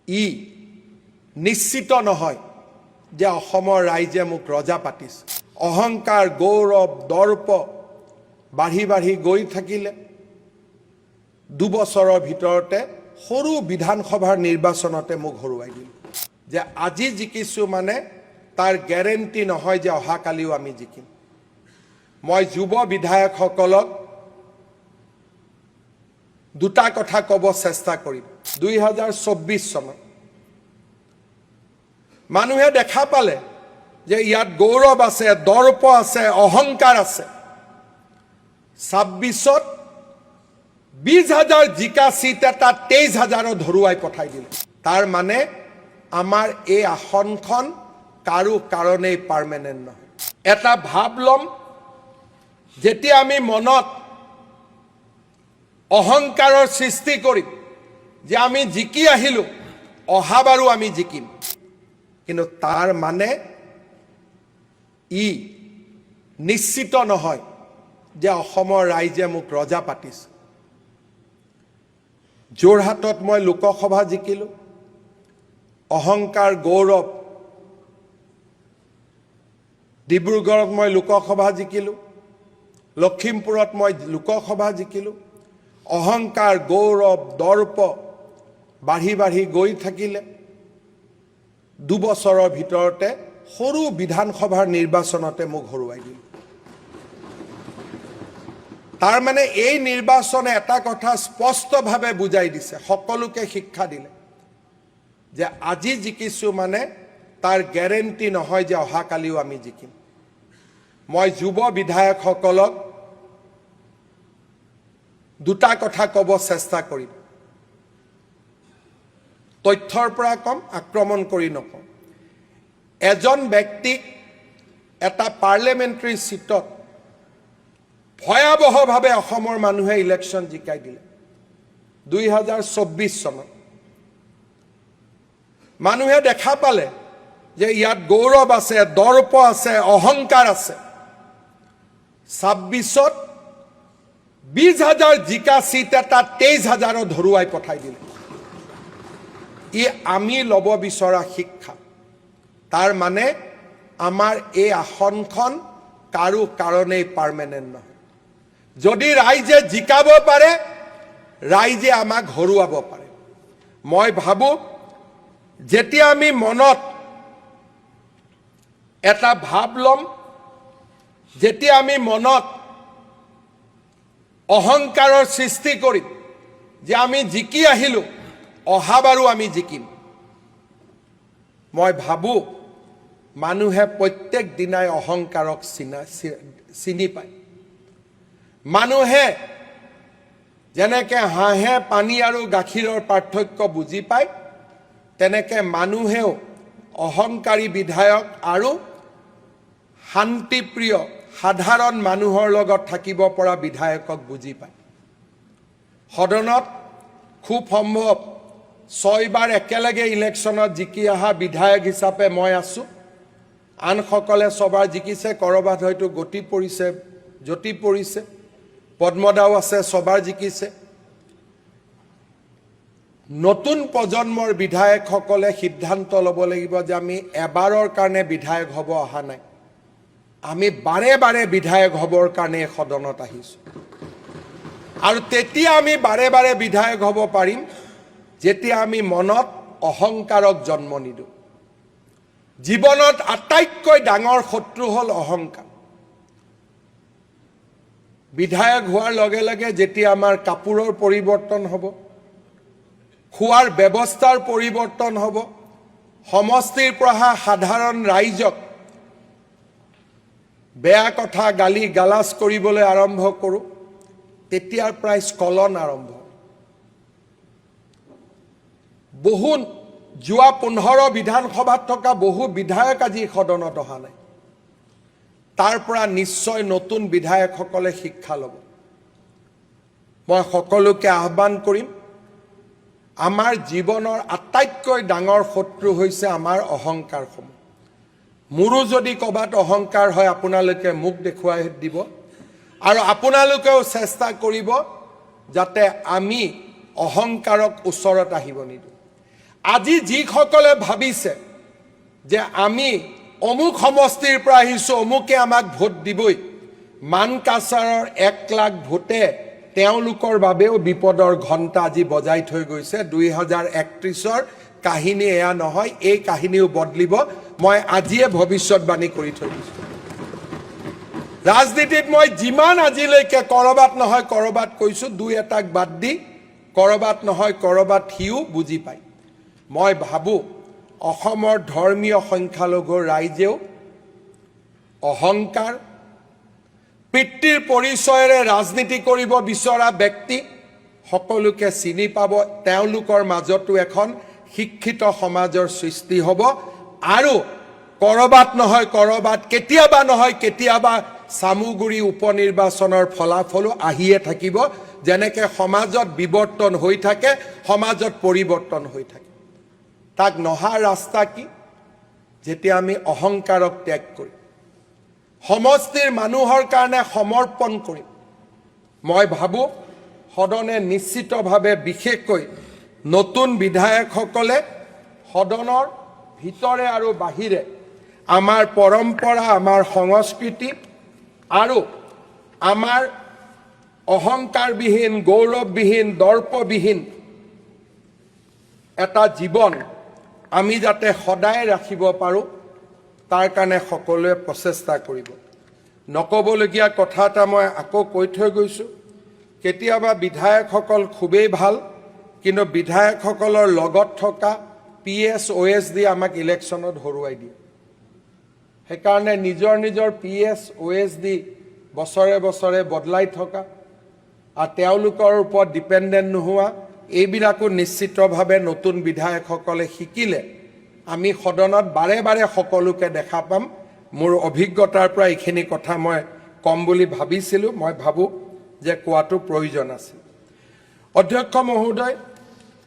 ই নিশ্চিত নহয় যে অসমৰ ৰাইজে মোক ৰজা পাতিছে। অহংকাৰ, গৌৰৱ, দৰ্প বাঢ়ি বাঢ়ি গৈ থাকিলে 2 বছৰৰ ভিতৰতে সৰু বিধানসভাৰ নিৰ্বাচনতে মোক হৰুৱাই দিল। যে আজি জিকিছোঁ মানে তাৰ গ্যাৰেণ্টি নহয় যে অহাকালিও আমি জিকিম। মই যুৱ বিধায়কসকলক দুটা কথা ক'ব চেষ্টা কৰিম। 2024 চনত মানুহে দেখা পালে যে ইয়াত গৌৰৱ আছে, দৰ্প আছে, অহংকাৰ আছে। 26ত 20,000 জিকা চিট এটা 23,000 ধৰুৱাই পঠাই দিলে। তাৰ মানে আমাৰ এই আসনখন কাৰো কাৰণেই পাৰ্মানেণ্ট নহয়। এটা ভাব ল'ম, যেতিয়া আমি মনত অহংকাৰৰ সৃষ্টি কৰিম যে আমি জিকি আহিলোঁ, অহাবাৰো আমি জিকিম, কিন্তু তাৰ মানে ই নিশ্চিত নহয় যে অসমৰ ৰাইজে মোক ৰজা পাতিছে। যোৰহাটত মই লোকসভা জিকিলোঁ, অহংকাৰ, গৌৰৱ। ডিব্ৰুগড়ত মই লোকসভা জিকিলোঁ, লখিমপুৰত মই লোকসভা জিকিলোঁ। অহংকাৰ, গৌৰৱ, দৰ্প বাঢ়ি বাঢ়ি গৈ থাকিলে 2 বছৰৰ ভিতৰতে সৰু বিধানসভাৰ নিৰ্বাচনতে মোক হৰুৱাই দিল। তাৰ মানে এই নিৰ্বাচনে এটা কথা স্পষ্টভাৱে বুজাই দিছে, সকলোকে শিক্ষা দিলে যে আজি জিকিছোঁ মানে তাৰ গ্যাৰেণ্টি নহয় যে অহাকালিও আমি জিকিম। মই যুৱ বিধায়কসকলক দুটা কথা ক'ব চেষ্টা কৰিম। তথ্যৰ পৰা কম, আক্ৰমণ কৰি নকওঁ। এজন ব্যক্তিক এটা পাৰ্লিয়ামেণ্টাৰী চিটত ভয়াৱহভাৱে অসমৰ মানুহে ইলেকশ্যন জিকাই দিলে 2024 চনত। মানুহে দেখা পালে যে ইয়াত গৌৰৱ আছে, দৰ্প আছে, অহংকাৰ আছে। 26ত 20,000 জিকা চিট এটা 23,000 ধৰুৱাই পঠাই দিলে। ই আমি ল'ব বিচৰা শিক্ষা। তাৰ মানে আমাৰ এই আসনখন কাৰো কাৰণেই পাৰ্মানেণ্ট নহয়। যদি ৰাইজে জিকাব পাৰে, ৰাইজে আমাক হৰুৱাব পাৰে। মই ভাবোঁ যেতিয়া আমি মনত এটা ভাব ল'ম, যেতিয়া আমি মনত অহংকাৰৰ সৃষ্টি কৰিম যে আমি জিকি আহিলোঁ, অহাবাৰো আমি জিকিম, মই ভাবোঁ মানুহে প্ৰত্যেক দিনাই অহংকাৰক চিনি পায়। মানুহে যেনেকৈ হাঁহে পানী আৰু গাখীৰৰ পাৰ্থক্য বুজি পায়, তেনেকৈ মানুহেও অহংকাৰী বিধায়ক আৰু শান্তিপ্ৰিয় সাধাৰণ মানুহৰ লগত থাকিব পৰা বিধায়কক বুজি পায়। সদনত খুব সম্ভৱ 6 বাৰ একেলগে ইলেকশ্যনত জিকি অহা বিধায়ক হিচাপে মই আছোঁ। আনসকলে 6 বাৰ জিকিছে, ক'ৰবাত হয়তো গতি পৰিছে, জ্যোতি পৰিছে। পদ্মদাও আছে, 6 বাৰ জিকিছে। নতুন প্ৰজন্মৰ বিধায়কসকলে সিদ্ধান্ত ল'ব লাগিব যে আমি এবাৰৰ কাৰণে বিধায়ক হ'ব অহা নাই, আমি বাৰে বাৰে বিধায়ক হ'বৰ কাৰণে সদনত আহিছোঁ। আৰু তেতিয়া আমি বাৰে বাৰে বিধায়ক হ'ব পাৰিম যেতিয়া আমি মনত অহংকাৰক জন্ম নিদিওঁ। জীৱনত আটাইতকৈ ডাঙৰ শত্ৰু হ'ল অহংকাৰ। বিধায়ক হোৱাৰ লগে লগে যেতিয়া আমাৰ কাপোৰৰ পৰিৱৰ্তন হ'ব, খোৱাৰ ব্যৱস্থাৰ পৰিৱৰ্তন হ'ব, সমষ্টিৰ পৰা সাধাৰণ ৰাইজক বেয়া কথা গালি গালাজ কৰিবলৈ আৰম্ভ কৰোঁ, তেতিয়াৰ পৰাই স্খলন আৰম্ভ। যোৱা 15 বিধানসভাত থকা বহু বিধায়ক আজি সদনত অহা নাই। তাৰ পৰা নিশ্চয় নতুন বিধায়কসকলে শিক্ষা ল'ব। মই সকলোকে আহ্বান কৰিম, আমাৰ জীৱনৰ আটাইতকৈ ডাঙৰ শত্ৰু হৈছে আমাৰ অহংকাৰসমূহ। মোৰো যদি ক'ৰবাত অহংকাৰ হয়, আপোনালোকে মোক দেখুৱাই দিব আৰু আপোনালোকেও চেষ্টা কৰিব যাতে আমি অহংকাৰক ওচৰত আহিব নিদিওঁ। আজি যিসকলে ভাবিছে যে আমি অমুক সমষ্টিৰ পৰা আহিছোঁ, অমুকে আমাক ভোট দিবই, মানকাছাৰৰ 1 লাখ ভোটে তেওঁলোকৰ বাবেও বিপদৰ ঘণ্টা আজি বজাই থৈ গৈছে। 2031ৰ কাহিনী এয়া নহয়, এই কাহিনীও বদলিব। মই আজিয়ে ভৱিষ্যতবাণী কৰি থৈ দিছোঁ। ৰাজনীতিত মই যিমান আজিলৈকে কৰবাত নহয় কৰবাত কৈছোঁ, 2-এটাক বাদ দি কৰবাত নহয় কৰবাত সিও বুজি পায়। মই ভাবোঁ অসমৰ ধৰ্মীয় সংখ্যালঘু ৰাইজেও অহংকাৰ, পিতৃৰ পৰিচয়েৰে ৰাজনীতি কৰিব বিচৰা ব্যক্তি সকলোকে চিনি পাব। তেওঁলোকৰ মাজতো এখন শিক্ষিত সমাজৰ সৃষ্টি হ'ব আৰু কৰবাত নহয় কৰবাত, কেতিয়াবা নহয় কেতিয়াবা চামুগুৰি উপনিৰ্বাচনৰ ফলাফলো আহিয়ে থাকিব। যেনেকৈ সমাজত বিৱৰ্তন হৈ থাকে, সমাজত পৰিৱৰ্তন হৈ থাকে। তাক নহা ৰাস্তা কি? যেতিয়া আমি অহংকাৰক ত্যাগ কৰিম, সমষ্টিৰ মানুহৰ কাৰণে সমৰ্পণ কৰিম। মই ভাবোঁ সদনে নিশ্চিতভাৱে, বিশেষকৈ নতুন বিধায়কসকলে সদনৰ ভিতৰে আৰু বাহিৰে আমাৰ পৰম্পৰা, আমাৰ সংস্কৃতি আৰু আমাৰ অহংকাৰবিহীন, গৌৰৱবিহীন, দৰ্পবিহীন এটা জীৱন আমি যাতে সদায় ৰাখিব পাৰোঁ, তাৰ কাৰণে সকলোৱে প্ৰচেষ্টা কৰিব। নক'বলগীয়া কথা এটা মই আকৌ কৈ থৈ গৈছোঁ, কেতিয়াবা বিধায়কসকল খুবেই ভাল, কিন্তু বিধায়কসকলৰ লগত থকা PS, OSD আমাক ইলেকশ্যনত হৰুৱাই দিয়ে। সেইকাৰণে নিজৰ নিজৰ PS, OSD বছৰে বছৰে বদলাই থকা আৰু তেওঁলোকৰ ওপৰত ডিপেণ্ডেণ্ট নোহোৱা, এইবিলাকো নিশ্চিতভাৱে নতুন বিধায়কসকলে শিকিলে আমি সদনত বাৰে বাৰে সকলোকে দেখা পাম। মোৰ অভিজ্ঞতাৰ পৰা এইখিনি কথা মই কম বুলি ভাবিছিলোঁ। মই ভাবোঁ যে কোৱাটো প্ৰয়োজন আছিল। অধ্যক্ষ মহোদয়,